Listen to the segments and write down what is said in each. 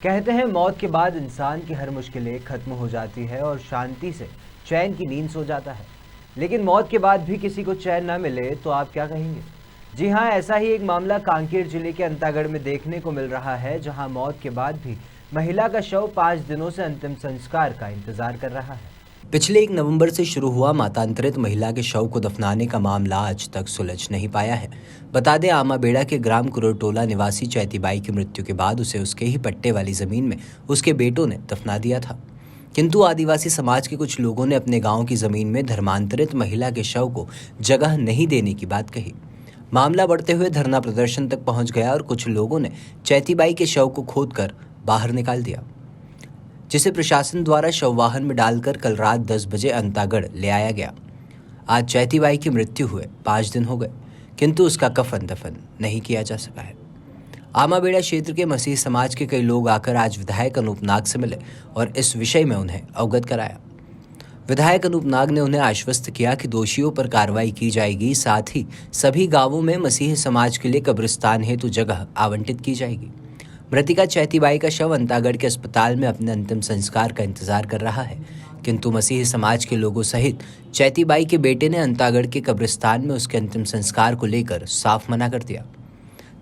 कहते हैं मौत के बाद इंसान की हर मुश्किलें खत्म हो जाती है और शांति से चैन की नींद सो जाता है। लेकिन मौत के बाद भी किसी को चैन ना मिले तो आप क्या कहेंगे? जी हाँ, ऐसा ही एक मामला कांकेर जिले के अंतागढ़ में देखने को मिल रहा है, जहां मौत के बाद भी महिला का शव 5 दिनों से अंतिम संस्कार का इंतजार कर रहा है। पिछले 1 नवंबर से शुरू हुआ मतांतरित महिला के शव को दफनाने का मामला आज तक सुलझ नहीं पाया है। बता दें, आमाबेड़ा के ग्राम कुरटोला निवासी चैतीबाई की मृत्यु के बाद उसे उसके ही पट्टे वाली जमीन में उसके बेटों ने दफना दिया था। किंतु आदिवासी समाज के कुछ लोगों ने अपने गांव की जमीन में धर्मांतरित महिला के शव को जगह नहीं देने की बात कही। मामला बढ़ते हुए धरना प्रदर्शन तक पहुंच गया और कुछ लोगों ने चैतीबाई के शव को खोदकर बाहर निकाल दिया, जिसे प्रशासन द्वारा शव वाहन में डालकर कल रात 10 बजे अंतागढ़ ले आया गया। आज चैतीबाई की मृत्यु हुए 5 दिन हो गए, किंतु उसका कफन दफन नहीं किया जा सका है। आमाबेड़ा क्षेत्र के मसीह समाज के कई लोग आकर आज विधायक अनूप नाग से मिले और इस विषय में उन्हें अवगत कराया। विधायक अनूप नाग ने उन्हें आश्वस्त किया कि दोषियों पर कार्रवाई की जाएगी, साथ ही सभी गांवों में मसीह समाज के लिए कब्रिस्तान हेतु जगह आवंटित की जाएगी। मृतिका चैतीबाई का शव अंतागढ़ के अस्पताल में अपने अंतिम संस्कार का इंतजार कर रहा है, किंतु मसीही समाज के लोगों सहित चैतीबाई के बेटे ने अंतागढ़ के कब्रिस्तान में उसके अंतिम संस्कार को लेकर साफ मना कर दिया।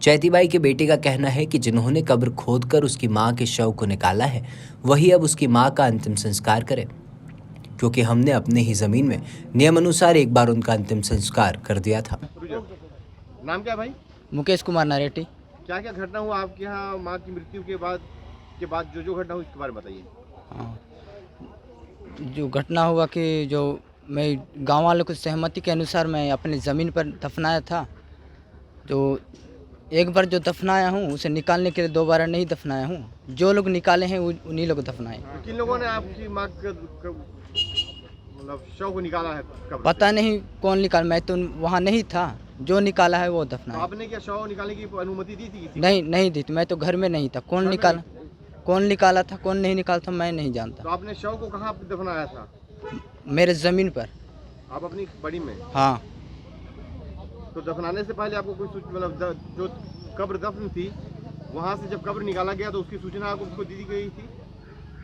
चैतीबाई के बेटे का कहना है कि जिन्होंने कब्र खोदकर उसकी मां के शव को निकाला है, वही अब उसकी मां का अंतिम संस्कार करें, क्योंकि हमने अपने ही जमीन में नियम अनुसार एक बार उनका अंतिम संस्कार कर दिया था। नाम क्या भाई? मुकेश कुमार नारेटी। क्या क्या घटना हुआ आपके यहाँ माँ की मृत्यु के बाद जो घटना हुई इसके बारे में बताइए। हाँ, जो घटना हुआ कि जो मैं गांव वालों की सहमति के अनुसार मैं अपनी ज़मीन पर दफनाया था। जो एक बार जो दफनाया हूँ उसे निकालने के लिए दोबारा नहीं दफनाया हूँ। जो लोग निकाले हैं उन्हीं लोग दफनाए। किन लोगों ने आपकी माँ मतलब शव को निकाला है? पता नहीं कौन निकाला, मैं तो वहाँ नहीं था। जो निकाला है वो दफनाया। तो आपने क्या शव निकालने की अनुमति दी थी? नहीं दी थी। मैं तो घर में नहीं था। कौन निकाला था, कौन नहीं निकाला था, मैं नहीं जानता। तो आपने शव को कहाँ दफनाया था? मेरे ज़मीन पर। आप अपनी बड़ी में? हाँ। तो दफनाने से पहले आपको कोई मतलब जो कब्र दफन थी वहाँ से जब कब्र निकाला गया तो उसकी सूचना आपको दी गई थी?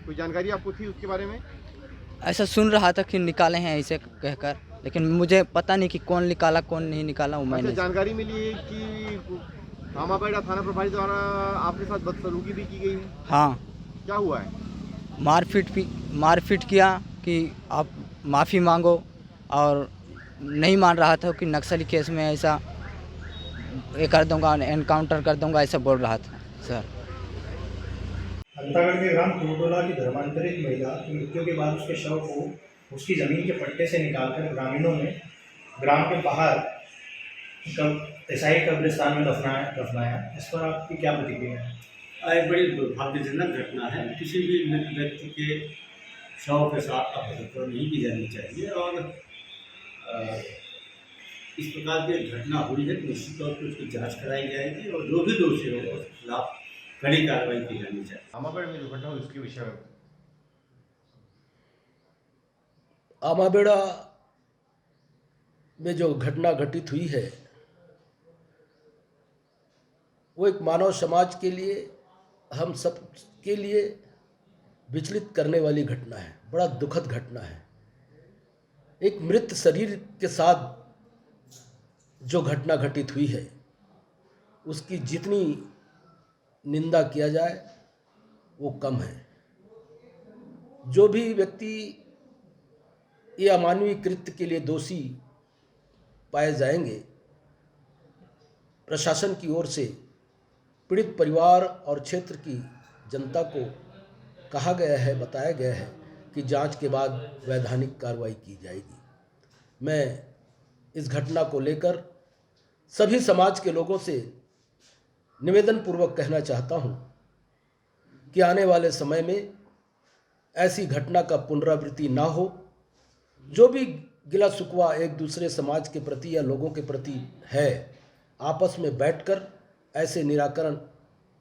कोई जानकारी आपको थी उसके बारे में? ऐसा सुन रहा था कि निकाले हैं ऐसे कहकर, लेकिन मुझे पता नहीं कि कौन निकाला कौन नहीं निकाला। वो मैंने जानकारी मिली है कि आमाबेड़ा थाना प्रभारी द्वारा आपके साथ बदसलूकी भी की गई है। हाँ। क्या हुआ है? मारपीट किया कि आप माफ़ी मांगो, और नहीं मान रहा था कि नक्सली केस में ऐसा ये कर दूंगा, एनकाउंटर कर दूंगा, ऐसा बोल रहा था सर। अंतागढ़ के ग्राम कुरटोला की धर्मांतरित महिला की मृत्यु के बाद उसके शव को उसकी ज़मीन के पट्टे से निकालकर ग्रामीणों ने ग्राम के बाहर ईसाई कब्रिस्तान में दफनाया। इस पर आपकी क्या प्रतिक्रिया है? एक बड़ी दुर्भाग्यजनक घटना है। किसी भी मृत व्यक्ति के शव के साथ अपहत्या नहीं की जानी चाहिए, और इस प्रकार की घटना हुई है तो निश्चित तौर पर उसकी जाँच कराई जाएगी और जो भी दोषी हो उसके खिलाफ कड़ी कार्रवाई की जानी चाहिए। आमाबेड़ा में जो घटना हुई उसके विषय में आमाबेड़ा में जो घटना घटित हुई है वो एक मानव समाज के लिए, हम सब के लिए विचलित करने वाली घटना है। बड़ा दुखद घटना है। एक मृत शरीर के साथ जो घटना घटित हुई है उसकी जितनी निंदा किया जाए वो कम है। जो भी व्यक्ति ये अमानवीय कृत्य के लिए दोषी पाए जाएंगे, प्रशासन की ओर से पीड़ित परिवार और क्षेत्र की जनता को कहा गया है, बताया गया है कि जांच के बाद वैधानिक कार्रवाई की जाएगी। मैं इस घटना को लेकर सभी समाज के लोगों से निवेदन पूर्वक कहना चाहता हूं कि आने वाले समय में ऐसी घटना का पुनरावृत्ति ना हो। जो भी गिला शिकवा एक दूसरे समाज के प्रति या लोगों के प्रति है, आपस में बैठकर ऐसे निराकरण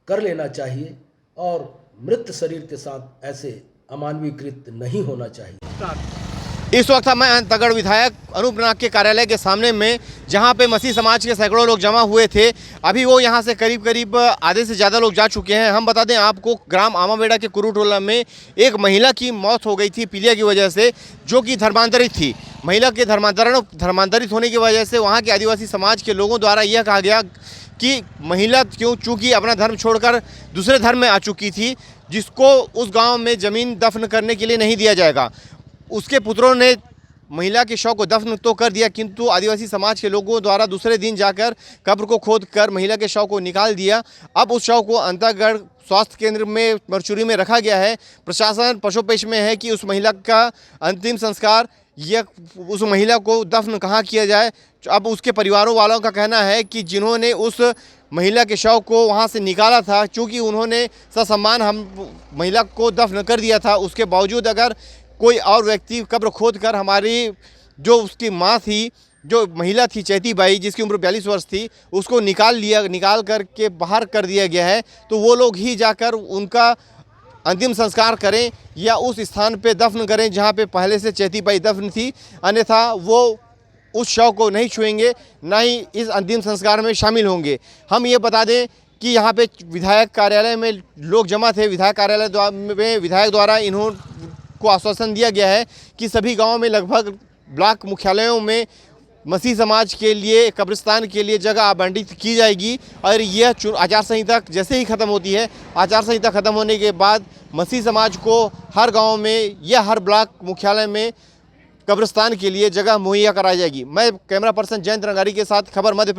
कर लेना चाहिए और मृत शरीर के साथ ऐसे अमानवीय कृत्य नहीं होना चाहिए। इस वक्त मैं तगड़ विधायक अनूप नाग के कार्यालय के सामने में, जहां पे मसीह समाज के सैकड़ों लोग जमा हुए थे। अभी वो यहां से करीब आधे से ज़्यादा लोग जा चुके हैं। हम बता दें आपको, ग्राम आमाबेड़ा के कुरुटोला में एक महिला की मौत हो गई थी पीलिया की वजह से, जो कि धर्मांतरित थी। महिला के धर्मांतरित होने की वजह से वहाँ के आदिवासी समाज के लोगों द्वारा यह कहा गया कि महिला चूँकि अपना धर्म छोड़कर दूसरे धर्म में आ चुकी थी, जिसको उस गाँव में ज़मीन दफन करने के लिए नहीं दिया जाएगा। उसके पुत्रों ने महिला के शव को दफन तो कर दिया, किंतु आदिवासी समाज के लोगों द्वारा दूसरे दिन जाकर कब्र को खोदकर महिला के शव को निकाल दिया। अब उस शव को अंतागढ़ स्वास्थ्य केंद्र में मरचुरी में रखा गया है। प्रशासन पशुपेश में है कि उस महिला का अंतिम संस्कार या उस महिला को दफन कहाँ किया जाए। अब उसके परिवारों वालों का कहना है कि जिन्होंने उस महिला के शव को वहाँ से निकाला था, चूँकि उन्होंने ससम्मान हम महिला को दफन कर दिया था, उसके बावजूद अगर कोई और व्यक्ति कब्र खोद कर हमारी जो उसकी माँ थी, जो महिला थी चैती बाई, जिसकी उम्र 42 वर्ष थी, उसको निकाल कर के बाहर कर दिया गया है, तो वो लोग ही जाकर उनका अंतिम संस्कार करें या उस स्थान पे दफन करें जहाँ पे पहले से चैती बाई दफन थी। अन्यथा वो उस शव को नहीं छुएंगे, ना ही इस अंतिम संस्कार में शामिल होंगे। हम ये बता दें कि यहाँ पे विधायक कार्यालय में लोग जमा थे। विधायक कार्यालय में विधायक द्वारा को आश्वासन दिया गया है कि सभी गांवों में, लगभग ब्लॉक मुख्यालयों में मसीह समाज के लिए कब्रिस्तान के लिए जगह आवंटित की जाएगी। और यह आचार संहिता जैसे ही ख़त्म होती है, आचार संहिता ख़त्म होने के बाद मसीह समाज को हर गांव में या हर ब्लॉक मुख्यालय में कब्रिस्तान के लिए जगह मुहैया कराई जाएगी। मैं कैमरा पर्सन जयंत रंगारी के साथ खबर मध्य